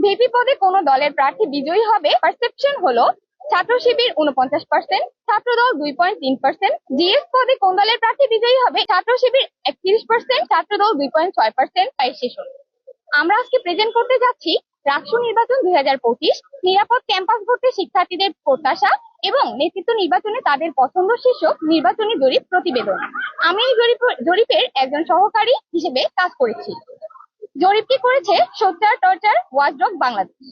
VP পদে কোন দলের প্রার্থী বিজয়ী হবে পারসেপশন হলো ছাত্র শিবির 49%, ছাত্রদল 2.3%। জিএস পদে কোন দলের প্রার্থী বিজয়ী হবে ছাত্র শিবির 31%, ছাত্রদল 2.6%। তাই শেষ হলো। আমরা আজকে প্রেজেন্ট করতে যাচ্ছি রাকসু নির্বাচন 2025, নিরাপদ ক্যাম্পাস ভর্তি শিক্ষার্থীদের প্রত্যাশা এবং নেতৃত্ব নির্বাচনে তাদের পছন্দ শীর্ষক নির্বাচনী জরিপ প্রতিবেদন। আমি এই জরিপের একজন সহকারী হিসেবে কাজ করেছি। জরিপটি করেছে সোচ্চার টর্চার ওয়াচডগ বাংলাদেশ।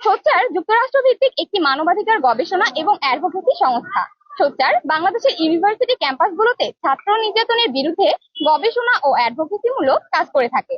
সোচ্চার যুক্তরাষ্ট্র ভিত্তিক একটি মানবাধিকার গবেষণা এবং অ্যাডভোকেসি সংস্থা। সোচ্চার বাংলাদেশের ইউনিভার্সিটি ক্যাম্পাসগুলোতে ছাত্র নির্যাতনের বিরুদ্ধে গবেষণা ও অ্যাডভোকেসি মূলক কাজ করে থাকে।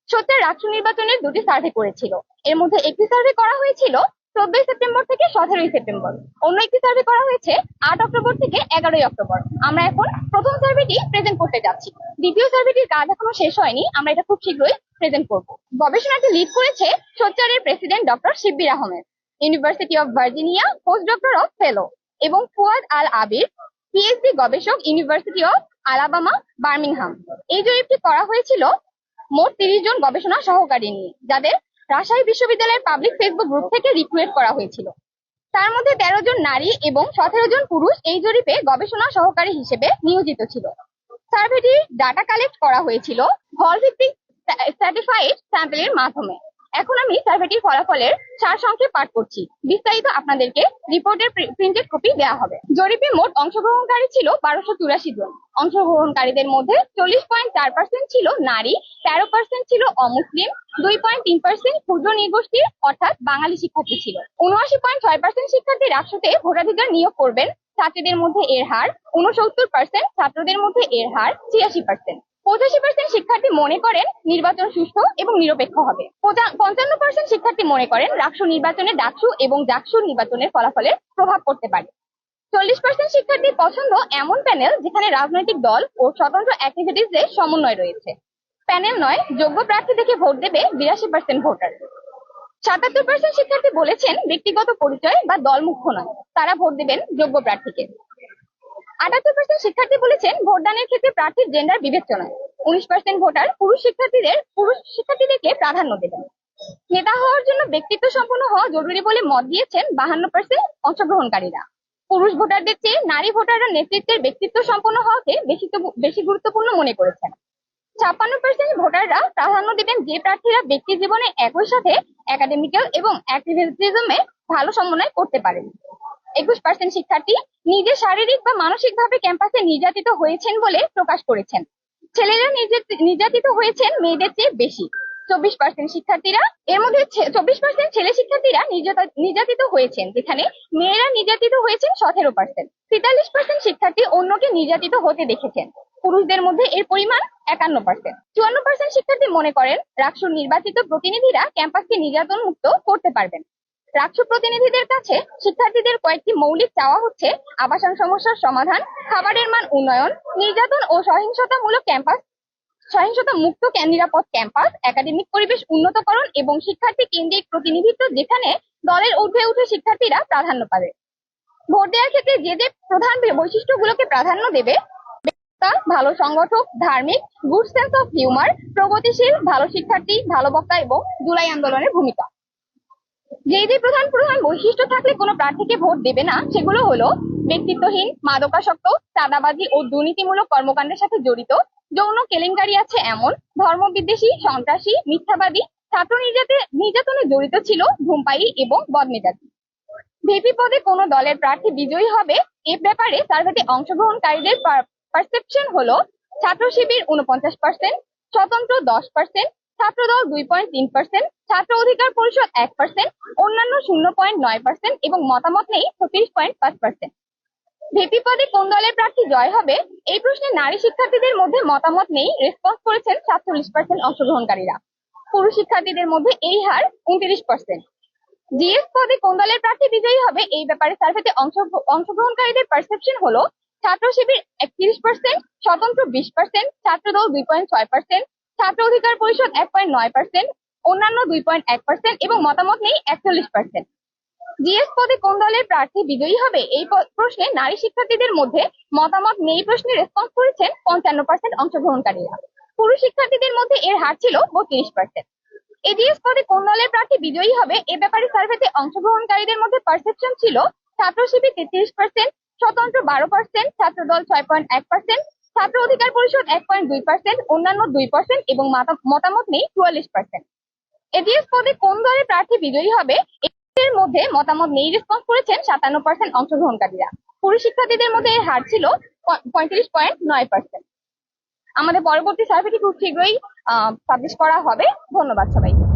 সোচ্চার রাষ্ট্র নির্বাচনের দুটি সার্ভে করেছিল। এর মধ্যে একটি সার্ভে করা হয়েছিল 14 সেপ্টেম্বর থেকে 17 সেপ্টেম্বর, অন্য একটি সার্ভে করা হয়েছে 8 অক্টোবর থেকে 11 অক্টোবর। আমরা এখন প্রথম সার্ভেটি প্রেজেন্ট করতে যাচ্ছি। দ্বিতীয় সার্ভেটির কাজ এখনো শেষ হয়নি, আমরা এটা খুব শীঘ্রই প্রেজেন্ট করব। গবেষণাটি লিড করেছে সোচ্চারের president doctor Shibbir Ahmed, university of Virginia post doctor of fellow, এবং ফুয়াদ আল আবির, পিএইচডি গবেষক, ইউনিভার্সিটি অফ আলাবামা বার্মিংহাম। এই জরিপটি করা হয়েছিল মোট 30 জন গবেষণা সহকারী নিয়ে, যাদের রাজশাহী বিশ্ববিদ্যালয়ের পাবলিক ফেসবুক গ্রুপ থেকে রিক্রুইট করা হয়েছিল। তার মধ্যে 13 জন নারী এবং 17 জন পুরুষ এই জরিপে গবেষণা সহকারী হিসেবে নিয়োজিত ছিল। সার্ভেটি ডাটা কালেক্ট করা হয়েছিল হল ভিত্তিক সার্টিফাইড স্যাম্পলের মাধ্যমে। এখন আমি সার্ভেটির ফলাফলের সারসংক্ষেপ পাঠ করছি, বিস্তারিত আপনাদেরকে রিপোর্টের প্রিন্টেড কপি দেওয়া হবে। জরিপে মোট অংশগ্রহণকারী ছিল 1284 জন। অংশগ্রহণকারীদের মধ্যে 40.4% ছিল নারী, 13% ছিল অমুসলিম, 2.3% ক্ষুদ্র নৃগোষ্ঠীর অর্থাৎ বাঙালি শিক্ষার্থী ছিল। 79.6% শিক্ষার্থী রাকসুতে ভোটাধিকার নিয়োগ করবেন। ছাত্রীদের মধ্যে এর হার 69%, ছাত্রদের মধ্যে এর হার 86%। 85% শিক্ষার্থী মনে করেন নির্বাচন সুষ্ঠু এবং নিরপেক্ষ হবে। 55% শিক্ষার্থী মনে করেন রাকসু নির্বাচনে ডাকসু এবং জাকসু নির্বাচনের ফলাফলে প্রভাব পড়তে পারে। 40% শিক্ষার্থীর পছন্দ এমন প্যানেল যেখানে রাজনৈতিক দল ও স্বতন্ত্র অ্যাক্টিভিটিসদের সমন্বয় রয়েছে। প্যানেল নয়, যোগ্য প্রার্থী থেকে ভোট দেবে 82% ভোটার। 77% শিক্ষার্থী বলেছেন ব্যক্তিগত পরিচয় বা দলমুখ্য নয়, তারা ভোট দেবেন যোগ্য প্রার্থীকে। 78% শিক্ষার্থী বলেছেন ভোটদানের ক্ষেত্রে প্রার্থীর জেন্ডার বিবেচ্য নয়। 19% ভোটার পুরুষ শিক্ষার্থীদেরকে প্রাধান্য দেবেন। নেতা হওয়ার জন্য ব্যক্তিত্ব সম্পন্ন হওয়া জরুরি বলে মত দিয়েছেন 52% অংশগ্রহণকারীরা। পুরুষ ভোটারদের চেয়ে নারী ভোটাররা নেতৃত্বের ব্যক্তিত্ব সম্পন্ন হওয়াকে বেশি গুরুত্বপূর্ণ মনে করেছেন। 56% ভোটাররা প্রাধান্য দেবেন যে প্রার্থীরা ব্যক্তি জীবনে একই সাথে একাডেমিক্যাল এবং অ্যাক্টিভিজমে ভালো সমন্বয় করতে পারেন। 21% শিক্ষার্থী নিজে শারীরিক বা মানসিকভাবে ক্যাম্পাসে নির্যাতিত হয়েছেন বলে প্রকাশ করেছেন। ছেলেরা নির্যাতিত হয়েছেন মেয়েদের চেয়ে বেশি। 24% শিক্ষার্থীরা, এর মধ্যে 24% ছেলে শিক্ষার্থীরা নির্যাতিত হয়েছেন, যেখানে মেয়েরা নির্যাতিত হয়েছেন 17%। 43% শিক্ষার্থী অন্যকে নির্যাতিত হতে দেখেছেন। পুরুষদের মধ্যে এর পরিমাণ 51%। 54% শিক্ষার্থী মনে করেন রাকসুর নির্বাচিত প্রতিনিধিরা ক্যাম্পাসকে নির্যাতন মুক্ত করতে পারবেন। রাকসু প্রতিনিধিদের কাছে শিক্ষার্থীদের কয়েকটি মৌলিক চাওয়া হচ্ছে আবাসন সমস্যার সমাধান, খাবারের মান উন্নয়ন, নির্যাতন ও সহিংসতা মুক্ত নিরাপদ ক্যাম্পাস, একাডেমিক পরিবেশ উন্নতকরণ এবং শিক্ষার্থী কেন্দ্রিক প্রতিনিধিত্ব, যেখানে দলের ঊর্ধ্বে উঠে শিক্ষার্থীরা প্রাধান্য পাবে। ভোট দেওয়ার ক্ষেত্রে যে প্রধান বৈশিষ্ট্যগুলোকে প্রাধান্য দেবে: ভালো সংগঠক, ধার্মিক, গুড সেন্স অফ হিউমার, প্রগতিশীল, ভালো শিক্ষার্থী, ভালো বক্তা এবং জুলাই আন্দোলনের ভূমিকা। যে প্রধান বৈশিষ্ট্য থাকলে কোনো প্রার্থীকে ভোট দেবে না সেগুলো হলো ব্যক্তিত্বহীন, মাদকাসক্ত, চাঁদাবাজি ও দুর্নীতিমূলক কর্মকাণ্ডের সাথে জড়িত, যৌন কেলেঙ্কারি আছে এমন, ধর্মবিদ্বেষী, সন্ত্রাসী, মিথ্যাবাদী, ছাত্র নির্যাতনে জড়িত ছিল, ধূমপায়ী এবং বদমেজাজি। ভিপি পদে কোন দলের প্রার্থী বিজয়ী হবে এ ব্যাপারে সার্ভেতে অংশগ্রহণকারীদের পারসেপশন হলো ছাত্র শিবির 49%, স্বতন্ত্র 10%, ছাত্রদল 2.3%, ছাত্র অধিকার পরিষদ 1%, অন্যান্য 0.9% এবং মতামত নেই 36.5%। ভিপি পদে কোন দলের প্রার্থী জয় হবে এই প্রশ্নে নারী শিক্ষার্থীদের মধ্যে মতামত নেই, রেসপন্স করেছেন 47% অংশগ্রহণকারীরা। পুরুষ শিক্ষার্থীদের মধ্যে এই হার 29%। জিএস পদে কোন দলের প্রার্থী বিজয়ী হবে এই ব্যাপারে সার্ভেতে অংশগ্রহণকারীদের পারসেপশন হলো ছাত্র শিবির 31%, স্বতন্ত্র 20%, ছাত্রদল 2.6%, ছাত্র অধিকার পরিষদ 1.9%, অন্যান্য 2.1% এবং মতামত নেই 41%। জিএস পদে কোন দলের প্রার্থী বিজয়ী হবে এই প্রশ্নে নারী শিক্ষার্থীদের মধ্যে মতামত নেই প্রশ্নে রেসপন্স করেছেন 55% অংশগ্রহণকারীরা। পুরুষ শিক্ষার্থীদের মধ্যে এর হার ছিল 32%। এজিএস পদে কোন দলের প্রার্থী বিজয়ী হবে এ ব্যাপারে সার্ভেতে অংশগ্রহণকারীদের মধ্যে পারসেপশন ছিল ছাত্র শিবির 33%, স্বতন্ত্র 12%, ছাত্রদল 6.1%, ছাত্র অধিকার পরিষদ 1.2%, অন্যান্য 2% এবং মতামত নেই 44%। এজিএস পদে কোন দলের প্রার্থী বিজয়ী হবে এর মধ্যে মতামত নেই রেসপন্স করেছেন 57% অংশগ্রহণকারীরা। পুরুষ শিক্ষার্থীদের মধ্যে এর হার ছিল 35.9%। আমাদের পরবর্তী সার্ভেটি খুব শীঘ্রই পাবলিশ করা হবে। ধন্যবাদ সবাইকে।